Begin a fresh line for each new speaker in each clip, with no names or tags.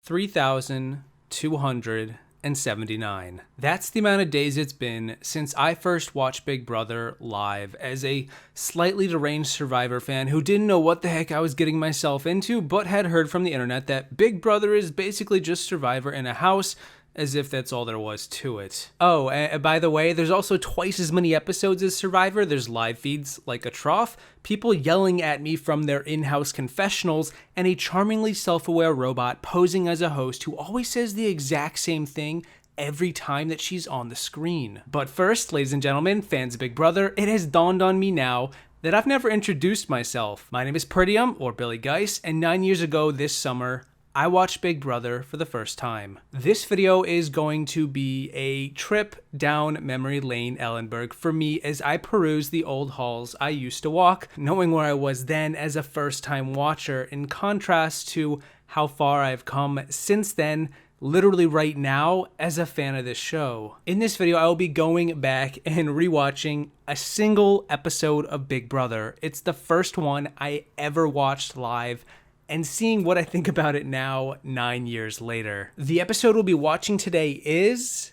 3,279. That's the amount of days it's been since I first watched Big Brother live as a slightly deranged Survivor fan who didn't know what the heck I was getting myself into, but had heard from the internet that Big Brother is basically just Survivor in a house, as if that's all there was to it. Oh, and by the way, there's also twice as many episodes as Survivor. There's live feeds like a trough, people yelling at me from their in-house confessionals, and a charmingly self-aware robot posing as a host who always says the exact same thing every time that she's on the screen. But first, ladies and gentlemen, fans of Big Brother, it has dawned on me now that I've never introduced myself. My name is Peridiam, or Billy Geis, and 9 years ago this summer, I watched Big Brother for the first time. This video is going to be a trip down memory lane Ellenberg for me as I peruse the old halls I used to walk, knowing where I was then as a first-time watcher, in contrast to how far I've come since then, literally right now, as a fan of this show. In this video, I will be going back and rewatching a single episode of Big Brother. It's the first one I ever watched live, and seeing what I think about it now, 9 years later. The episode we'll be watching today is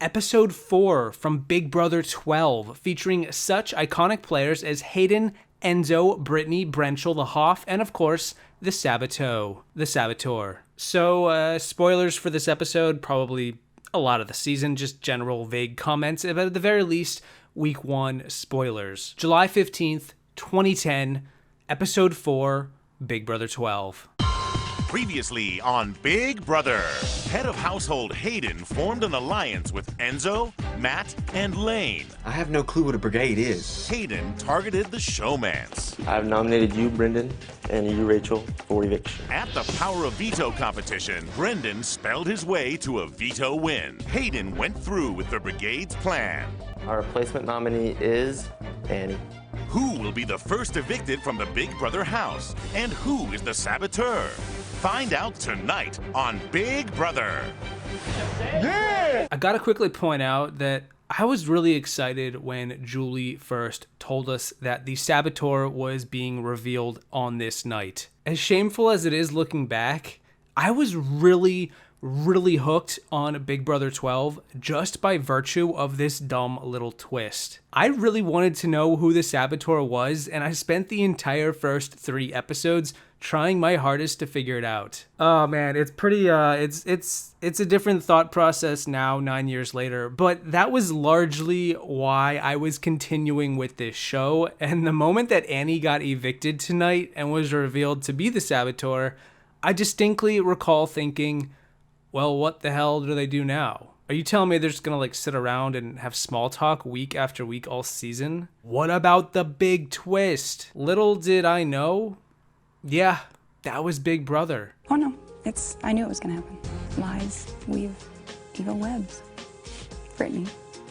episode 4 from Big Brother 12, featuring such iconic players as Hayden, Enzo, Brittany, Brenchel, the Hoff, and of course, the Saboteur. So, spoilers for this episode, probably a lot of the season, just general vague comments, but at the very least, week 1 spoilers. July 15th, 2010, episode 4, Big Brother 12.
Previously on Big Brother, head of household Hayden formed an alliance with Enzo, Matt, and Lane.
I have no clue what a brigade is.
Hayden targeted the showmans.
I've nominated you, Brendan, and you, Rachel, for eviction.
At the Power of Veto competition, Brendan spelled his way to a veto win. Hayden went through with the brigade's plan.
Our replacement nominee is Annie.
Who will be the first evicted from the Big Brother house? And who is the saboteur? Find out tonight on Big Brother.
I gotta quickly point out that I was really excited when Julie first told us that the saboteur was being revealed on this night. As shameful as it is looking back, I was really hooked on Big Brother 12 just by virtue of this dumb little twist. I really wanted to know who the saboteur was, and I spent the entire first 3 episodes trying my hardest to figure it out. Oh man, it's pretty it's a different thought process now 9 years later, but that was largely why I was continuing with this show. And the moment that Annie got evicted tonight and was revealed to be the saboteur, I distinctly recall thinking, well, what the hell do they do now? Are you telling me they're just gonna sit around and have small talk week after week all season? What about the big twist? Little did I know, yeah, that was Big Brother.
Oh no, I knew it was gonna happen. Lies weave evil webs. Brittany.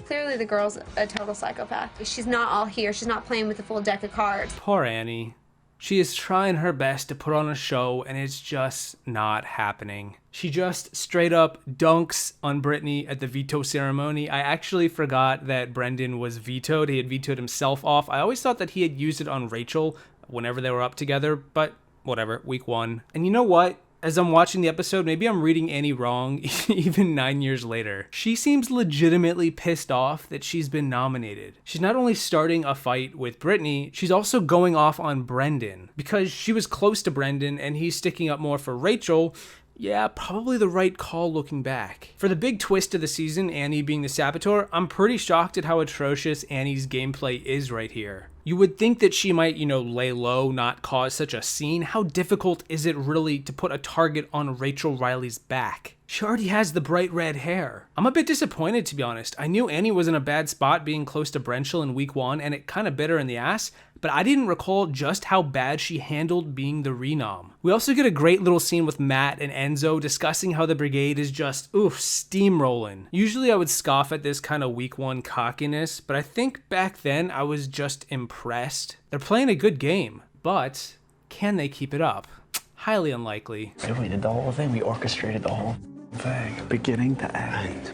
Clearly the girl's a total psychopath. She's not all here. She's not playing with the full deck of cards.
Poor Annie. She is trying her best to put on a show, and it's just not happening. She just straight up dunks on Brittany at the veto ceremony. I actually forgot that Brendan was vetoed. He had vetoed himself off. I always thought that he had used it on Rachel whenever they were up together, but whatever, week 1. And you know what? As I'm watching the episode, maybe I'm reading Annie wrong, even 9 years later. She seems legitimately pissed off that she's been nominated. She's not only starting a fight with Brittany, she's also going off on Brendan. Because she was close to Brendan and he's sticking up more for Rachel. Yeah, probably the right call looking back. For the big twist of the season, Annie being the saboteur, I'm pretty shocked at how atrocious Annie's gameplay is right here. You would think that she might, lay low, not cause such a scene. How difficult is it really to put a target on Rachel Riley's back? She already has the bright red hair. I'm a bit disappointed, to be honest. I knew Annie was in a bad spot being close to Brenchel in week 1, and it kind of bit her in the ass, but I didn't recall just how bad she handled being the renom. We also get a great little scene with Matt and Enzo discussing how the brigade is just, steamrolling. Usually I would scoff at this kind of week 1 cockiness, but I think back then I was just impressed. They're playing a good game, but can they keep it up? Highly unlikely.
We did the whole thing. We orchestrated the whole thing, beginning to end.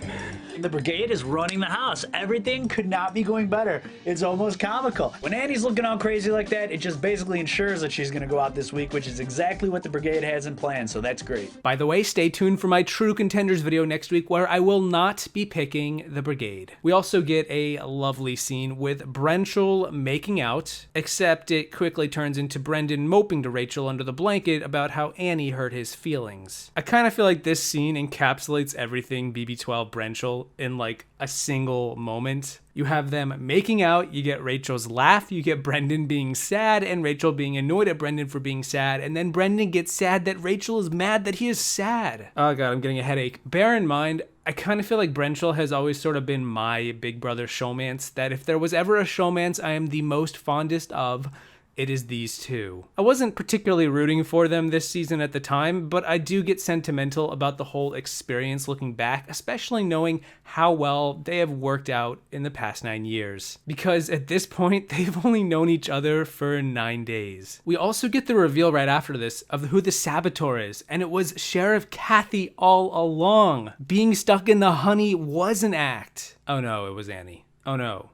The brigade is running the house. Everything could not be going better. It's almost comical. When Annie's looking all crazy like that, it just basically ensures that she's gonna go out this week, which is exactly what the brigade has in plan, so that's great.
By the way, stay tuned for my True Contenders video next week where I will not be picking the brigade. We also get a lovely scene with Brenchel making out, except it quickly turns into Brendan moping to Rachel under the blanket about how Annie hurt his feelings. I kind of feel like this scene encapsulates everything BB12 Brenchel in like a single moment. You have them making out, you get Rachel's laugh, you get Brendan being sad and Rachel being annoyed at Brendan for being sad, and then Brendan gets sad that Rachel is mad that he is sad. Oh god, I'm getting a headache. Bear in mind, I kind of feel like Brenchel has always sort of been my Big Brother showmance, that if there was ever a showmance I am the most fondest of, it is these two. I wasn't particularly rooting for them this season at the time, but I do get sentimental about the whole experience looking back, especially knowing how well they have worked out in the past 9 years. Because at this point, they've only known each other for 9 days. We also get the reveal right after this of who the saboteur is, and it was Sheriff Kathy all along. Being stuck in the honey was an act. Oh no, it was Annie. Oh no,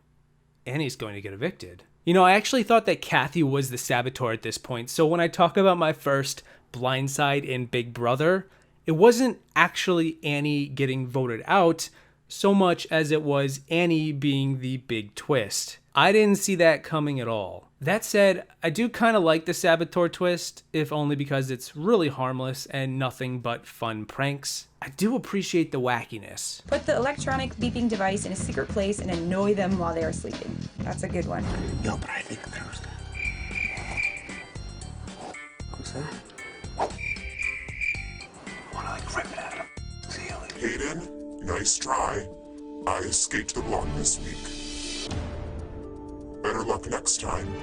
Annie's going to get evicted. You know, I actually thought that Kathy was the saboteur at this point, so when I talk about my first Blindside in Big Brother, it wasn't actually Annie getting voted out so much as it was Annie being the big twist. I didn't see that coming at all. That said, I do kind of like the saboteur twist, if only because it's really harmless and nothing but fun pranks. I do appreciate the wackiness.
Put the electronic beeping device in a secret place and annoy them while they are sleeping. That's a good one.
Yo, but I think there's... Who's that? Wanna like rip it at him. See you later.
Hayden, nice try. I escaped the block this week. Better luck next time.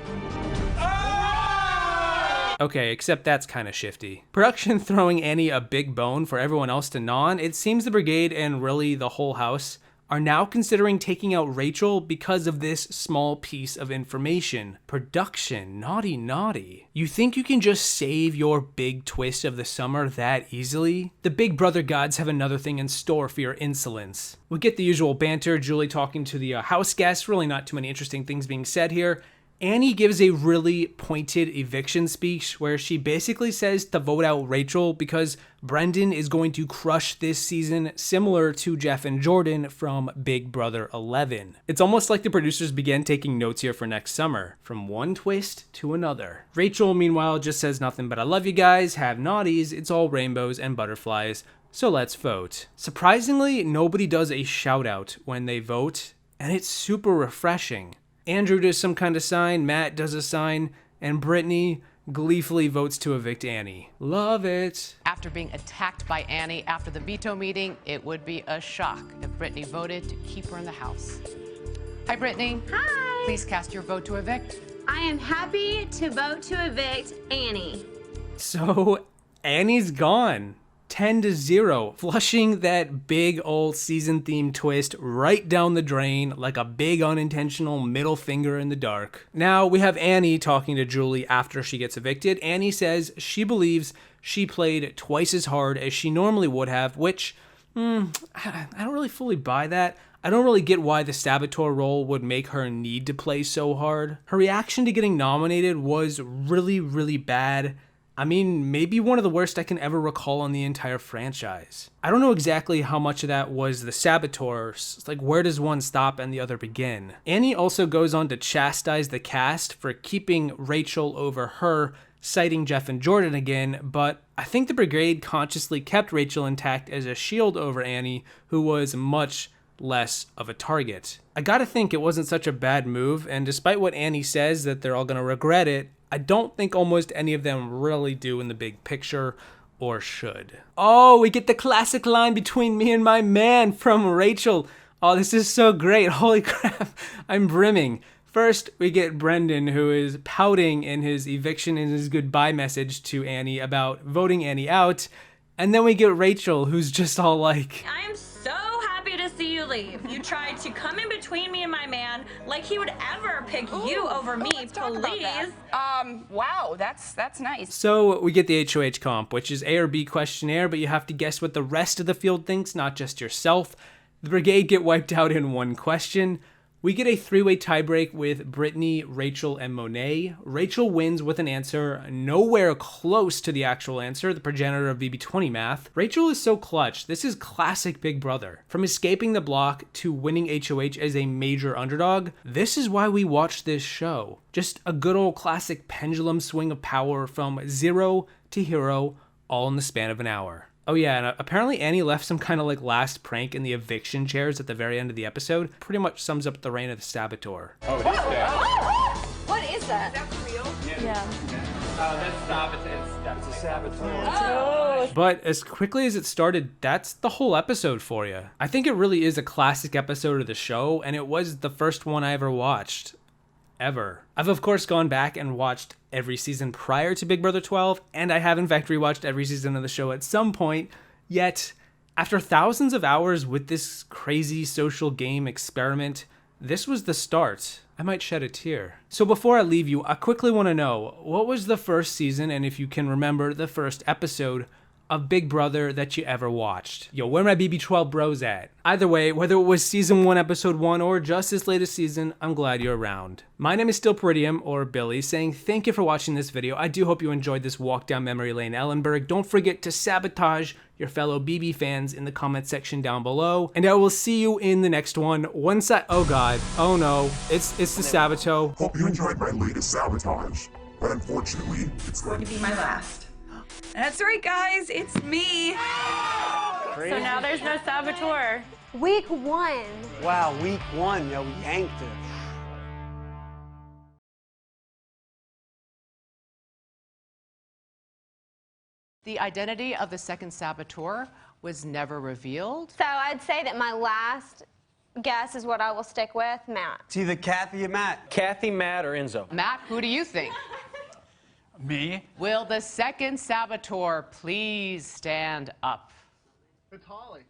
Okay, except that's kind of shifty. Production throwing Annie a big bone for everyone else to gnaw on. It seems the brigade and really the whole house are now considering taking out Rachel because of this small piece of information. Production, naughty, naughty. You think you can just save your big twist of the summer that easily? The Big Brother gods have another thing in store for your insolence. We get the usual banter, Julie talking to the house guests, really not too many interesting things being said here. Annie gives a really pointed eviction speech where she basically says to vote out Rachel because Brendan is going to crush this season, similar to Jeff and Jordan from Big Brother 11. It's almost like the producers began taking notes here for next summer, from one twist to another. Rachel, meanwhile, just says nothing but I love you guys, have naughties, it's all rainbows and butterflies, so let's vote. Surprisingly, nobody does a shout out when they vote, and it's super refreshing. Andrew does some kind of sign, Matt does a sign, and Brittany gleefully votes to evict Annie. Love it.
After being attacked by Annie after the veto meeting, it would be a shock if Brittany voted to keep her in the house. Hi, Brittany.
Hi.
Please cast your vote to evict.
I am happy to vote to evict Annie.
So, Annie's gone. 10-0, flushing that big old season theme twist right down the drain like a big unintentional middle finger in the dark. Now we have Annie talking to Julie after she gets evicted. Annie says she believes she played twice as hard as she normally would have, which I don't really fully buy that. I don't really get why the saboteur role would make her need to play so hard. Her reaction to getting nominated was really, really bad. I mean, maybe one of the worst I can ever recall on the entire franchise. I don't know exactly how much of that was the saboteurs, like where does one stop and the other begin? Annie also goes on to chastise the cast for keeping Rachel over her, citing Jeff and Jordan again, but I think the brigade consciously kept Rachel intact as a shield over Annie, who was much less of a target. I gotta think it wasn't such a bad move, and despite what Annie says that they're all gonna regret it, I don't think almost any of them really do in the big picture, or should. Oh, we get the classic line between me and my man from Rachel. Oh, this is so great. Holy crap, I'm brimming. First, we get Brendan, who is pouting in his eviction and his goodbye message to Annie about voting Annie out. And then we get Rachel, who's just all like,
I am so happy to see you leave. You tried to come in between me and my man like he would ever pick you over me, please.
Wow, that's nice.
So we get the HOH comp, which is A or B questionnaire, but you have to guess what the rest of the field thinks, not just yourself. The Brigade get wiped out in one question. We get a three-way tiebreak with Brittany, Rachel, and Monet. Rachel wins with an answer nowhere close to the actual answer, the progenitor of BB20 math. Rachel is so clutch. This is classic Big Brother. From escaping the block to winning HOH as a major underdog, this is why we watch this show. Just a good old classic pendulum swing of power from zero to hero, all in the span of an hour. Oh yeah, and apparently Annie left some kind of like last prank in the eviction chairs at the very end of the episode. Pretty much sums up the reign of the Saboteur.
Oh, it is that.
What is that?
Is that for real?
Yeah.
That's Saboteur. That's a Saboteur.
Oh.
But as quickly as it started, that's the whole episode for you. I think it really is a classic episode of the show, and it was the first one I ever watched. Ever. I've of course gone back and watched every season prior to Big Brother 12, and I have in fact rewatched every season of the show at some point, yet after thousands of hours with this crazy social game experiment, this was the start. I might shed a tear. So before I leave you, I quickly want to know, what was the first season, and if you can remember the first episode of Big Brother that you ever watched? Yo, where my BB12 bros at? Either way, whether it was season 1, episode 1, or just this latest season, I'm glad you're around. My name is still Peridiam, or Billy, saying thank you for watching this video. I do hope you enjoyed this walk down memory lane, Ellenberg. Don't forget to sabotage your fellow BB fans in the comment section down below, and I will see you in the next one. Oh god, oh no, it's the Saboteur.
Hope you enjoyed my latest sabotage, but unfortunately, it's going
To be my last. That's right, guys. It's me. So now there's no Saboteur.
Week 1.
Wow, week 1, yo, we yanked it.
The identity of the second Saboteur was never revealed.
So I'd say that my last guess is what I will stick with, Matt.
It's either Kathy or Matt.
Kathy, Matt, or Enzo?
Matt, who do you think?
Me?
Will the second Saboteur please stand up?
It's Holly.